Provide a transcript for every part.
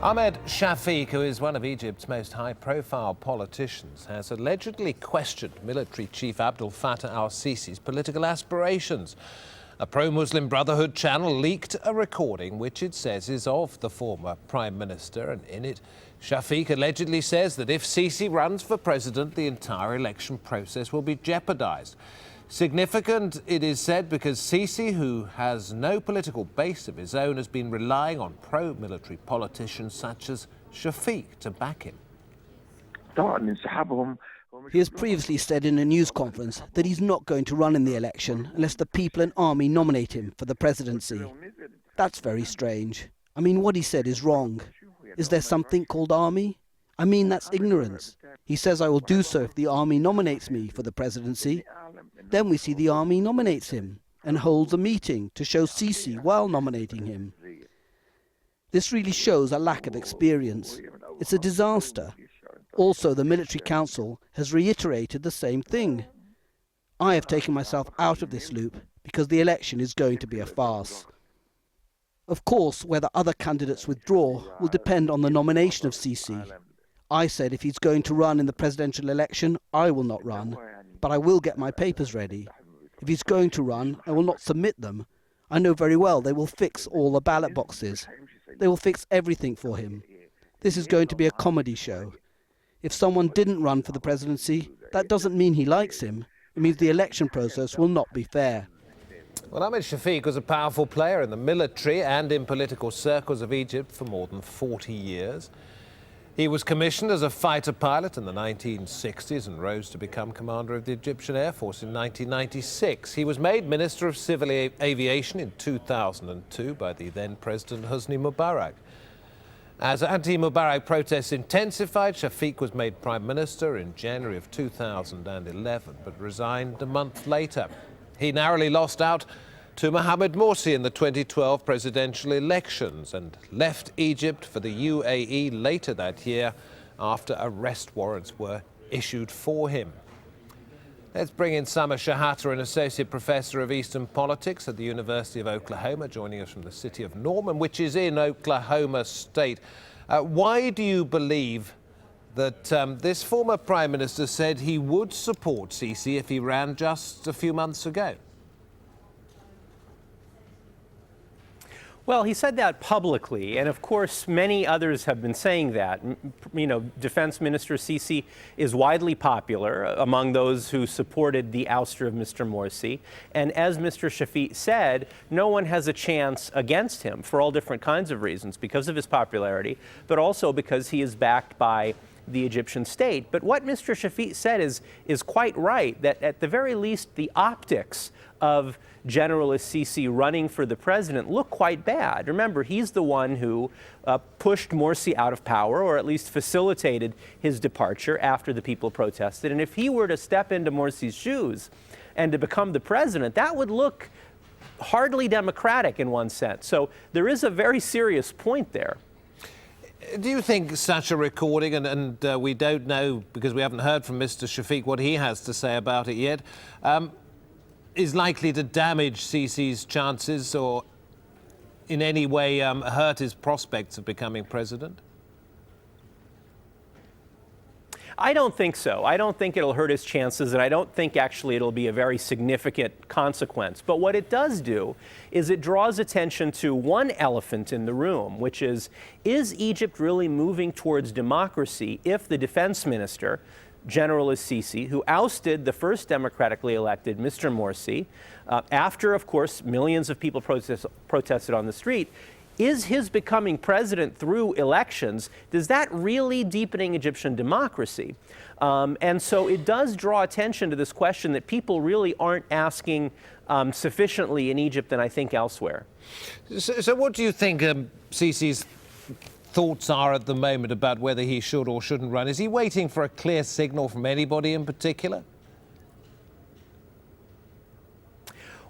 Ahmed Shafik, who is one of Egypt's most high-profile politicians, has allegedly questioned military chief Abdel Fattah el-Sisi's political aspirations. A pro-Muslim Brotherhood channel leaked a recording which it says is of the former prime minister, and in it Shafik allegedly says that if Sisi runs for president, the entire election process will be jeopardised. Significant, it is said, because Sisi, who has no political base of his own, has been relying on pro-military politicians such as Shafik to back him. He has previously said in a news conference that he's not going to run in the election unless the people and army nominate him for the presidency. That's very strange. I mean, what he said is wrong. Is there something called army? I mean, that's ignorance. He says I will do so if the army nominates me for the presidency. Then we see the army nominates him and holds a meeting to show Sisi while nominating him. This really shows a lack of experience. It's a disaster. Also, the military council has reiterated the same thing. I have taken myself out of this loop because the election is going to be a farce. Of course, whether other candidates withdraw will depend on the nomination of Sisi. I said if he's going to run in the presidential election, I will not run, but I will get my papers ready. If he's going to run, I will not submit them. I know very well they will fix all the ballot boxes. They will fix everything for him. This is going to be a comedy show. If someone didn't run for the presidency, that doesn't mean he likes him. It means the election process will not be fair. Well, Ahmed Shafik was a powerful player in the military and in political circles of Egypt for more than 40 years. He was commissioned as a fighter pilot in the 1960s and rose to become commander of the Egyptian Air Force in 1996. He was made Minister of Civil Aviation in 2002 by the then President Hosni Mubarak. As anti-Mubarak protests intensified, Shafik was made Prime Minister in January of 2011, but resigned a month later. He narrowly lost out to Mohamed Morsi in the 2012 presidential elections and left Egypt for the UAE later that year after arrest warrants were issued for him. Let's bring in Samer Shehata, an associate professor of Eastern politics at the University of Oklahoma, joining us from the city of Norman, which is in Oklahoma State. Why do you believe that this former prime minister said he would support Sisi if he ran just a few months ago? Well, he said that publicly, and of course many others have been saying that. You know, Defense Minister Sisi is widely popular among those who supported the ouster of Mr. Morsi, and as Mr. Shafik said, no one has a chance against him for all different kinds of reasons, because of his popularity, but also because he is backed by the Egyptian state. But what Mr. Shafik said is quite right, that at the very least the optics of General el-Sisi running for the president look quite bad. Remember, he's the one who pushed Morsi out of power, or at least facilitated his departure after the people protested. And if he were to step into Morsi's shoes and to become the president, that would look hardly democratic in one sense. So there is a very serious point there. Do you think such a recording, and we don't know because we haven't heard from Mr. Shafik what he has to say about it yet, is likely to damage Sisi's chances or in any way hurt his prospects of becoming president? I don't think so. I don't think it'll hurt his chances, and I don't think actually it'll be a very significant consequence. But what it does do is it draws attention to one elephant in the room, which is Egypt really moving towards democracy if the defense minister, General el-Sisi, who ousted the first democratically elected Mr. Morsi, after, of course, millions of people protested on the street, is his becoming president through elections, does that really deepening Egyptian democracy? And so it does draw attention to this question that people really aren't asking sufficiently in Egypt than I think elsewhere. So what do you think Sisi's thoughts are at the moment about whether he should or shouldn't run? Is he waiting for a clear signal from anybody in particular?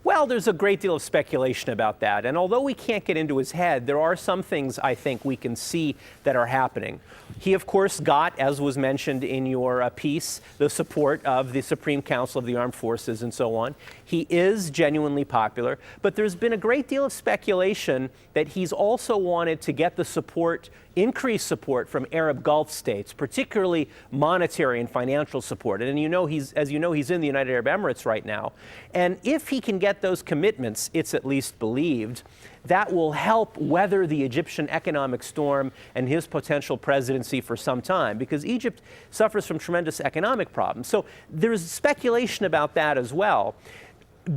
Well, there's a great deal of speculation about that. And although we can't get into his head, there are some things I think we can see that are happening. He, of course, got, as was mentioned in your piece, the support of the Supreme Council of the Armed Forces and so on. He is genuinely popular, but there's been a great deal of speculation that he's also wanted to get the support increased support from Arab Gulf states, particularly monetary and financial support. And as you know, he's in the United Arab Emirates right now. And if he can get those commitments, it's at least believed, that will help weather the Egyptian economic storm and his potential presidency for some time, because Egypt suffers from tremendous economic problems. So there's speculation about that as well.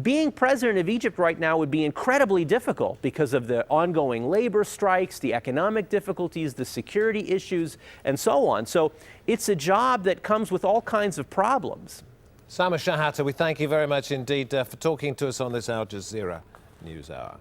Being president of Egypt right now would be incredibly difficult because of the ongoing labor strikes, the economic difficulties, the security issues, and so on. So it's a job that comes with all kinds of problems. Samer Shehata, we thank you very much indeed for talking to us on this Al Jazeera News Hour.